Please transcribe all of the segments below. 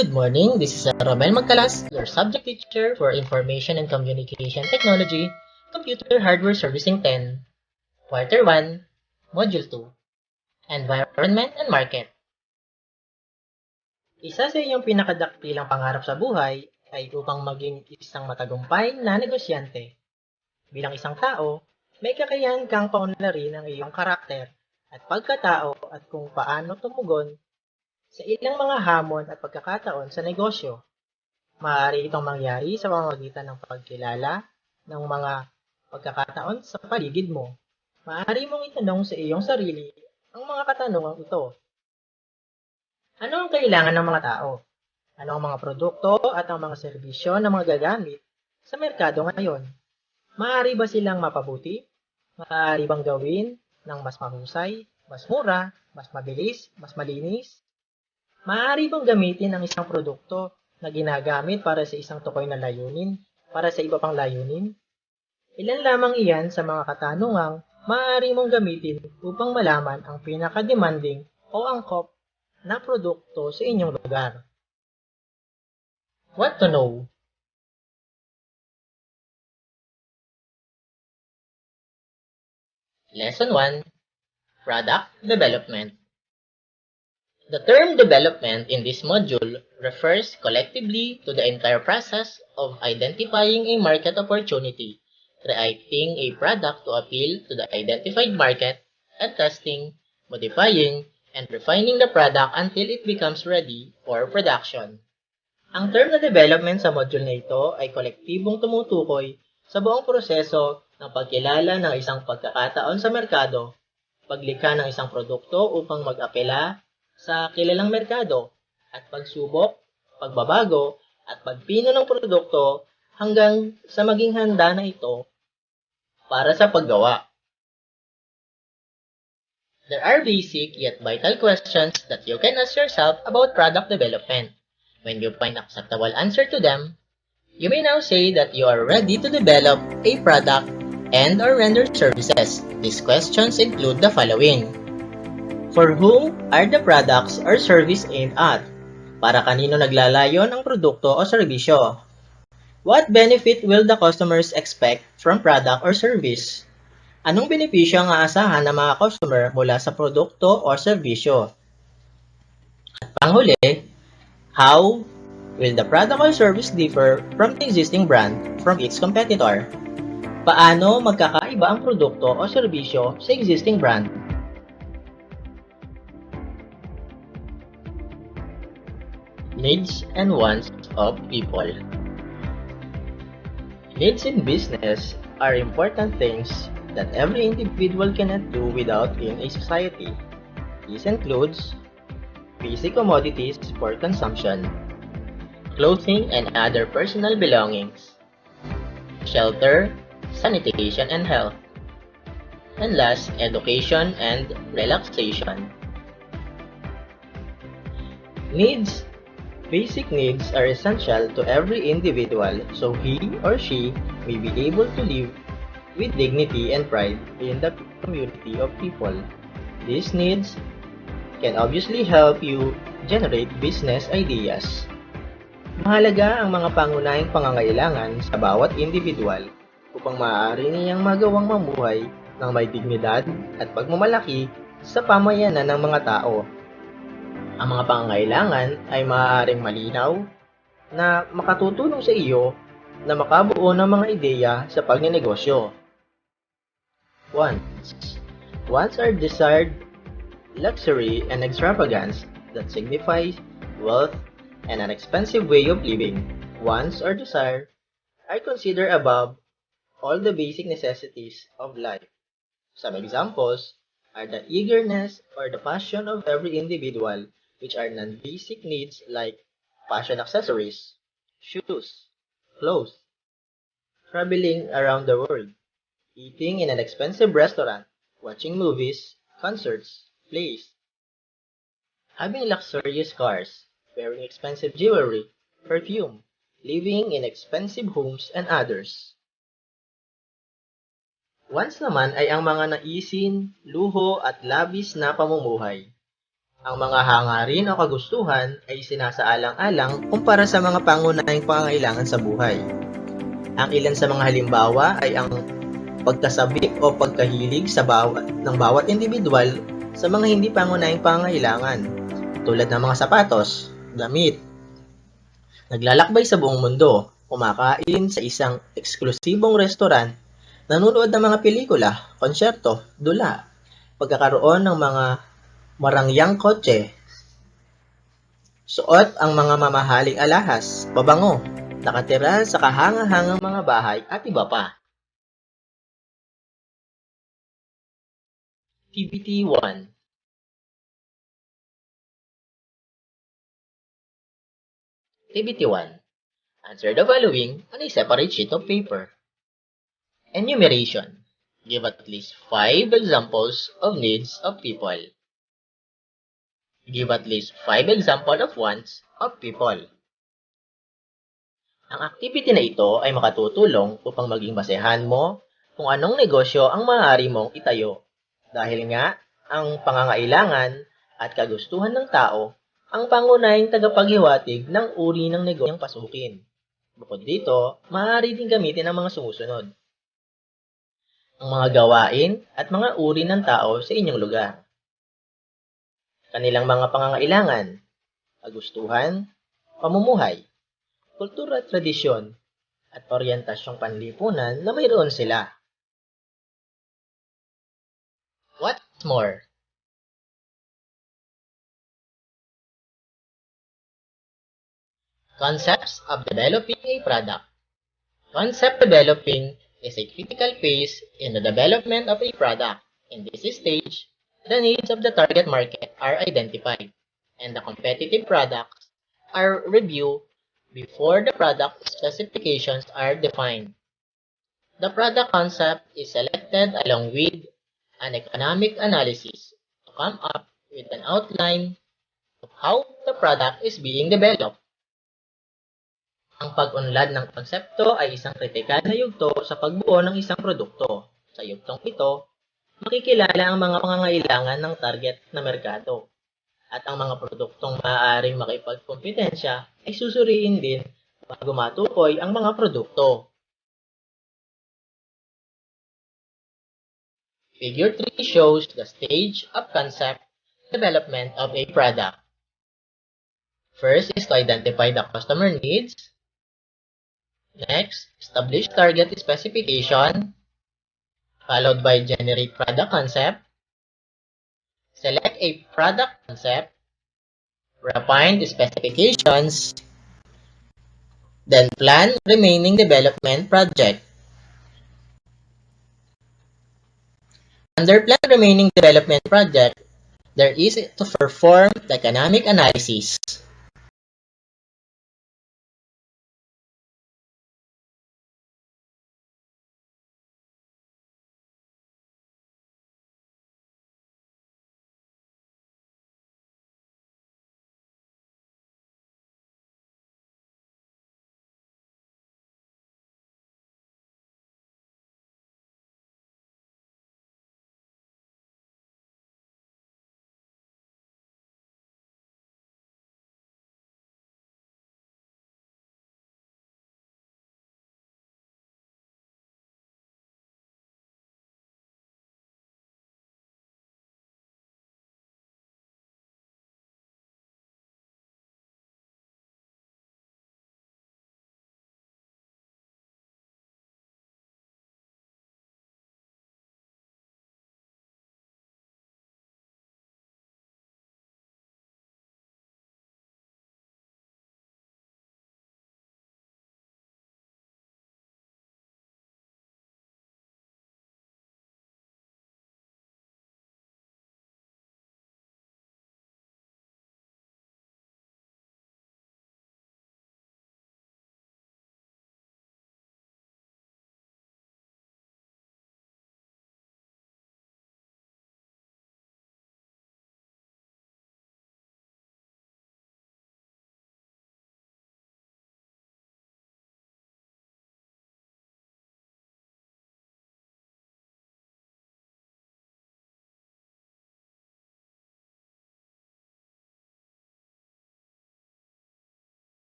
Good morning, this is Romel Magcalas, your subject teacher for Information and Communication Technology, Computer Hardware Servicing 10, Quarter 1, Module 2, Environment and Market. Isa sa iyong pinakadakilang pangarap sa buhay ay upang maging isang matagumpay na negosyante. Bilang isang tao, may kakayahan kang paunlarin ang iyong karakter at pagkatao at kung paano tumugon sa ilang mga hamon at pagkakataon sa negosyo. Maaari itong mangyari sa pamamagitan ng pagkilala ng mga pagkakataon sa paligid mo. Maaari mong itanong sa iyong sarili ang mga katanungang ito. Ano ang kailangan ng mga tao? Ano ang mga produkto at ang mga serbisyo na mga gagamit sa merkado ngayon? Maaari ba silang mapabuti? Maaari bang gawin ng mas mahusay, mas mura, mas mabilis, mas malinis? Maaari bang gamitin ang isang produkto na ginagamit para sa isang tukoy na layunin, para sa iba pang layunin? Ilan lamang iyan sa mga katanungang maaari mong gamitin upang malaman ang pinaka-demanding o angkop na produkto sa inyong lugar. What to know? Lesson 1, Product Development. The term development in this module refers collectively to the entire process of identifying a market opportunity, creating a product to appeal to the identified market, and testing, modifying, and refining the product until it becomes ready for production. Ang term na development sa module na ito ay kolektibong tumutukoy sa buong proseso ng pagkilala ng isang pagkakataon sa merkado, paglikha ng isang produkto upang mag-apela sa kilalang merkado, at pagsubok, pagbabago, at pagpino ng produkto hanggang sa maging handa na ito para sa paggawa. There are basic yet vital questions that you can ask yourself about product development. When you find acceptable answer to them, you may now say that you are ready to develop a product and or render services. These questions include the following. For whom are the products or service aimed at? Para kanino naglalayon ang produkto o serbisyo? What benefit will the customers expect from product or service? Anong benepisyo ang aasahan ng mga customer mula sa produkto o serbisyo? At panghuli, how will the product or service differ from the existing brand from its competitor? Paano magkakaiba ang produkto o serbisyo sa existing brand? Needs and wants of people. Needs in business are important things that every individual cannot do without in a society. This includes basic commodities for consumption, clothing and other personal belongings, shelter, sanitation and health, and last, education and relaxation. Basic needs are essential to every individual so he or she may be able to live with dignity and pride in the community of people. These needs can obviously help you generate business ideas. Mahalaga ang mga pangunahing pangangailangan sa bawat individual upang maaari niyang magawang mamuhay ng may dignidad at pagmamalaki sa pamayanan ng mga tao. Ang mga pangangailangan ay maaaring malinaw na makatutulong sa iyo na makabuo ng mga ideya sa pagnenegosyo. Wants. Wants are desired luxury and extravagance that signifies wealth and an expensive way of living. Wants or desire are considered above all the basic necessities of life. Some examples are the eagerness or the passion of every individual, which are non-basic needs like fashion accessories, shoes, clothes, traveling around the world, eating in an expensive restaurant, watching movies, concerts, plays, having luxurious cars, wearing expensive jewelry, perfume, living in expensive homes, and others. Wants naman ay ang mga naisin, luho at labis na pamumuhay. Ang mga hangarin o kagustuhan ay sinasaalang-alang kumpara sa mga pangunahing pangangailangan sa buhay. Ang ilan sa mga halimbawa ay ang pagkasabik o pagkahilig ng bawat individual sa mga hindi pangunahing pangangailangan, tulad ng mga sapatos, damit, naglalakbay sa buong mundo, kumakain sa isang eksklusibong restaurant, nanonood ng mga pelikula, konsyerto, dula, pagkakaroon ng mga marangyang kotse, suot ang mga mamahaling alahas, pabango, nakatira sa kahanga-hangang mga bahay at iba pa. Activity 1. Activity 1. Answer the following on a separate sheet of paper. Enumeration. Give at least 5 examples of needs of people. Give at least 5 examples of wants of people. Ang activity na ito ay makatutulong upang maging basehan mo kung anong negosyo ang maaari mong itayo. Dahil nga, ang pangangailangan at kagustuhan ng tao ang pangunahing tagapaghiwatig ng uri ng negosyong pasukin. Bukod dito, maaari din gamitin ang mga sumusunod. Ang mga gawain at mga uri ng tao sa inyong lugar. Kanilang mga pangangailangan, kagustuhan, pamumuhay, kultura at tradisyon, at oryentasyong panlipunan na mayroon sila. What's more? Concepts of developing a product. Concept developing is a critical phase in the development of a product. In this stage, the needs of the target market are identified, and the competitive products are reviewed before the product specifications are defined. The product concept is selected along with an economic analysis to come up with an outline of how the product is being developed. Ang pag-unlad ng konsepto ay isang kritikal na yugto sa pagbuo ng isang produkto. Sa yugtong ito, makikilala ang mga pangangailangan ng target na merkado. At ang mga produktong maaaring makipagkompetensya ay susuriin din bago matukoy ang mga produkto. Figure 3 shows the stage of concept development of a product. First is to identify the customer needs. Next, establish target specification, followed by generate product concept. Select a product concept, refine the specifications, then plan remaining development project. Under plan remaining development project, there is to perform the economic analysis.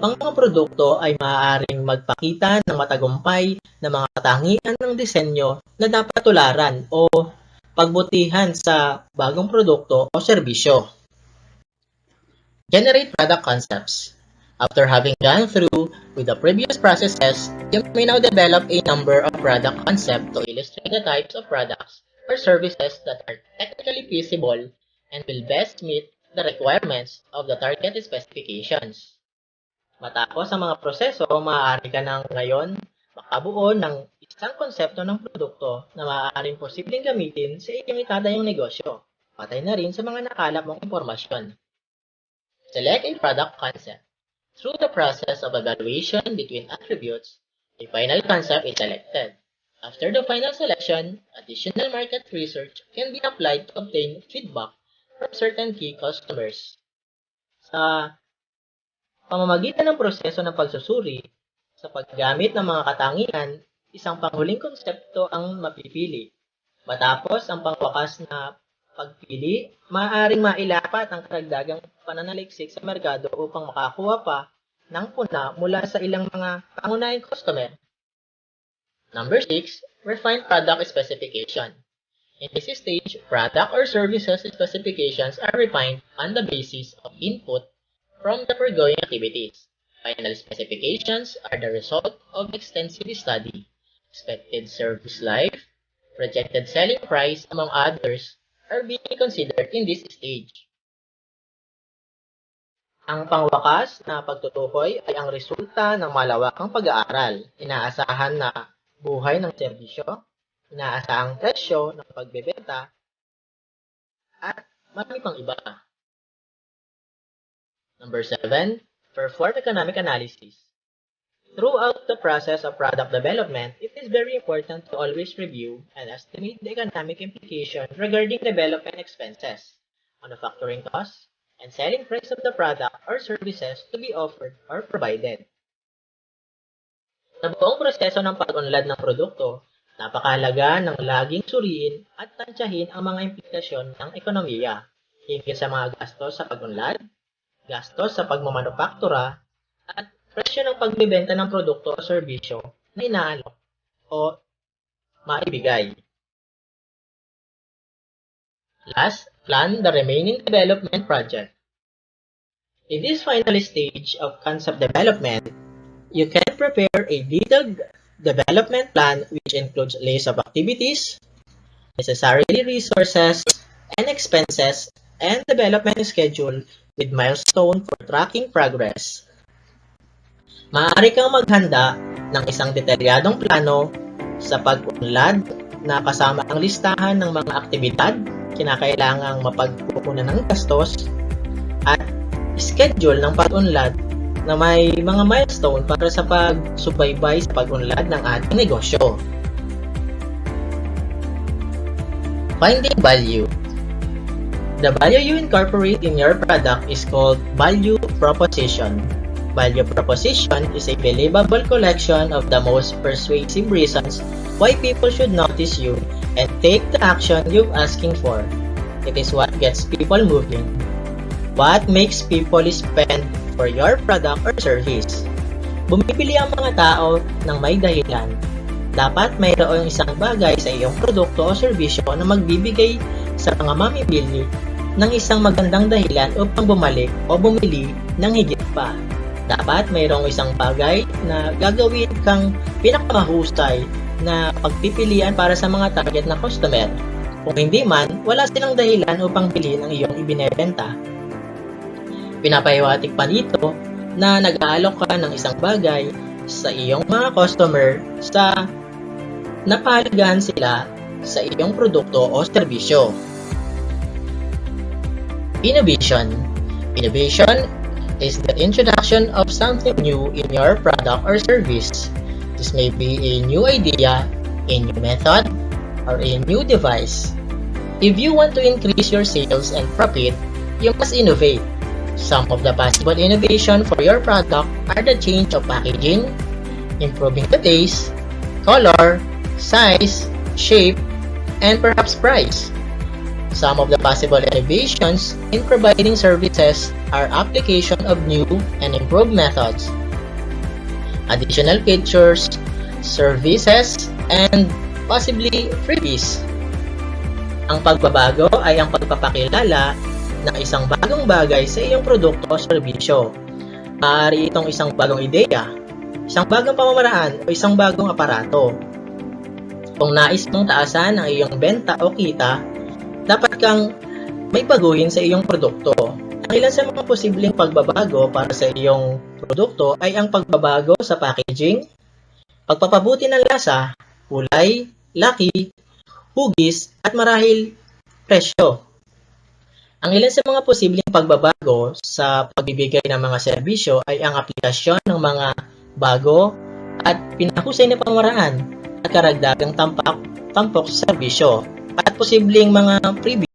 ang mga produkto ay maaaring magpakita ng matagumpay na mga katangian ng disenyo na dapat tularan o pagbutihan sa bagong produkto o serbisyo. Generate product concepts. After having gone through with the previous processes, you may now develop a number of product concepts to illustrate the types of products or services that are technically feasible and will best meet the requirements of the target specifications. Matapos ang mga proseso, maaari ka nang ngayon makabuo ng isang konsepto ng produkto na maaaring posibleng gamitin sa iyong itatayong negosyo, patay na rin sa mga nakalap mong impormasyon. Select a product concept. Through the process of evaluation between attributes, a final concept is selected. After the final selection, additional market research can be applied to obtain feedback from certain key customers. Sa pamamagitan ng proseso ng pagsusuri, sa paggamit ng mga katangian, isang panghuling konsepto ang mapipili. Matapos ang pangwakas na pagpili, maaaring mailapat ang karagdagang pananaliksik sa merkado upang makakuha pa ng puna mula sa ilang mga pangunahing customer. Number 6, refine product specification. In this stage, product or services specifications are refined on the basis of input from the foregoing activities. Final specifications are the result of extensive study. Expected service life, projected selling price, among others, are being considered in this stage. Ang pangwakas na pagtutukoy ay ang resulta ng malawakang pag-aaral. Inaasahan na buhay ng serbisyo, inaasahang presyo ng pagbebenta, at marami pang iba. Number 7, perform economic analysis. Throughout the process of product development, it is very important to always review and estimate the economic implication regarding development expenses, manufacturing costs, and selling price of the product or services to be offered or provided. Sa buong proseso ng pag-unlad ng produkto, napakahalaga ng laging suriin at tansyahin ang mga implikasyon ng ekonomiya, hinggil sa mga gastos sa pag-unlad, gastos sa pagmamanufaktura, at presyo ng pagbebenta ng produkto o serbisyo na inaalok o maibigay. Last, plan the remaining development project. In this final stage of concept development, you can prepare a detailed development plan which includes a list of activities, necessary resources and expenses, and development schedule with milestone for tracking progress. Maaari kang maghanda ng isang detalyadong plano sa pag-unlad na kasama ang listahan ng mga aktibidad, kinakailangang mapagkukunan ng gastos, at schedule ng pag-unlad na may mga milestone para sa pagsubaybay sa pag-unlad ng ating negosyo. Finding value. The value you incorporate in your product is called value proposition. Value proposition is a believable collection of the most persuasive reasons why people should notice you and take the action you're asking for. It is what gets people moving. What makes people spend for your product or service? Bumibili ang mga tao ng may dahilan. Dapat mayroong isang bagay sa iyong produkto o serbisyo na magbibigay sa mga mamimili ng isang magandang dahilan upang bumalik o bumili ng higit pa. Dapat mayroong isang bagay na gagawin kang pinakamahusay na pagpipilian para sa mga target na customer. Kung hindi man, wala silang dahilan upang piliin ang iyong ibinebenta. Pinapahiwatig pa nito na nag-aalok ka ng isang bagay sa iyong mga customer sa napahalagaan sila sa iyong produkto o serbisyo. Innovation. Innovation is the introduction of something new in your product or service. This may be a new idea, a new method, or a new device. If you want to increase your sales and profit, you must innovate. Some of the possible innovation for your product are the change of packaging, improving the taste, color, size, shape, and perhaps price. Some of the possible innovations in providing services are application of new and improved methods, additional features, services, and possibly freebies. Ang pagbabago ay ang pagpapakilala ng isang bagong bagay sa iyong produkto o serbisyo. Maaari itong isang bagong ideya, isang bagong pamamaraan o isang bagong aparato. Kung nais mong taasan ang iyong benta o kita, dapat kang may baguhin sa iyong produkto. Ang ilan sa mga posibleng pagbabago para sa iyong produkto ay ang pagbabago sa packaging, pagpapabuti ng lasa, kulay, laki, hugis, at marahil presyo. Ang ilan sa mga posibleng pagbabago sa pagbibigay ng mga serbisyo ay ang aplikasyon ng mga bago at pinahusay na pamaraan at karagdagang tampok sa serbisyo at posibleng mga freebies.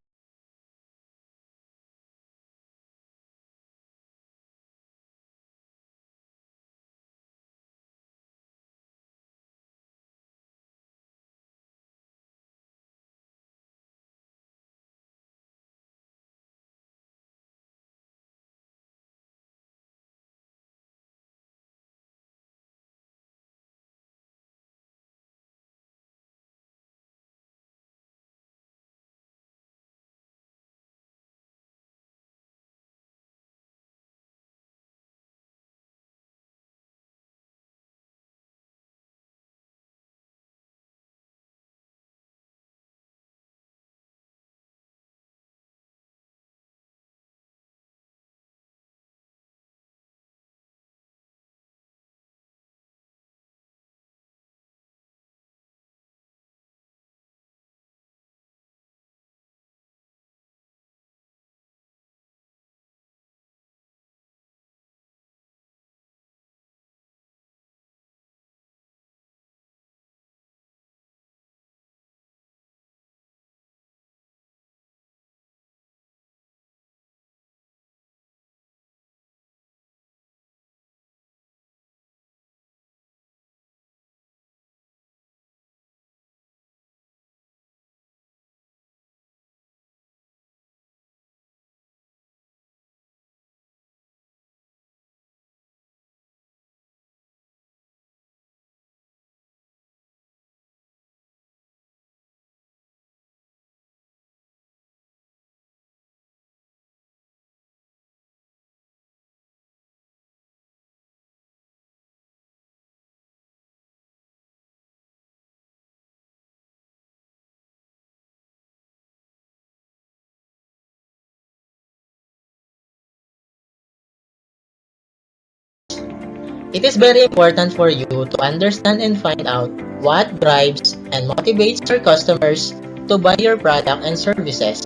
It is very important for you to understand and find out what drives and motivates your customers to buy your product and services.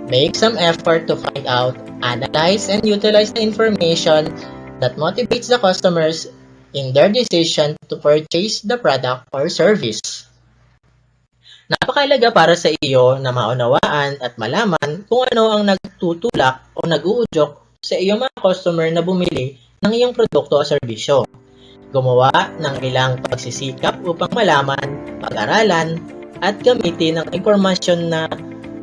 Make some effort to find out, analyze, and utilize the information that motivates the customers in their decision to purchase the product or service. Napakahalaga para sa iyo na maunawaan at malaman kung ano ang nagtutulak o nag-uudyok sa iyong mga customer na bumili ng iyong produkto o serbisyo. Gumawa ng ilang pagsisikap upang malaman, pag-aralan, at gamitin ang impormasyon na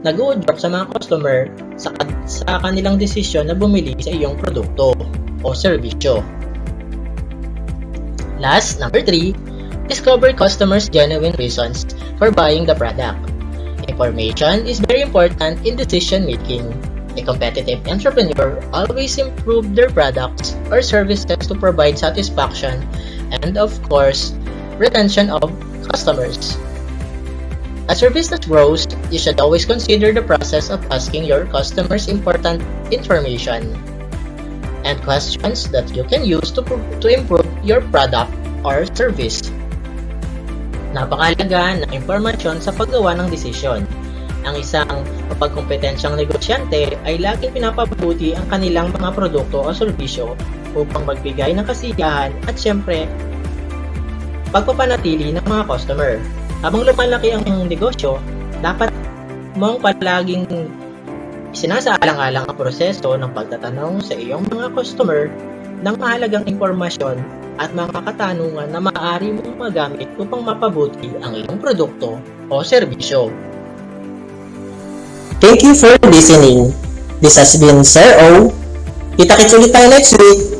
nag-uudyok sa mga customer sa kanilang desisyon na bumili sa iyong produkto o serbisyo. Last, number 3, discover customers' genuine reasons for buying the product. Information is very important in decision making. A competitive entrepreneur always improve their products or services to provide satisfaction and, of course, retention of customers. As your business grows, you should always consider the process of asking your customers important information and questions that you can use to improve your product or service. Napakahalaga ng impormasyon sa paggawa ng desisyon. Ang isang mapagkompetensyang negosyante ay laging pinapabuti ang kanilang mga produkto o serbisyo upang magbigay ng kasiyahan at syempre, pagpapanatili ng mga customer. Habang lumalaki ang negosyo, dapat mong palaging isinasaalang-alang ang proseso ng pagtatanong sa iyong mga customer ng mahalagang impormasyon at mga katanungan na maaari mong magamit upang mapabuti ang iyong produkto o serbisyo. Thank you for listening. This has been Sir O. Kita-kits ulit tayo next week.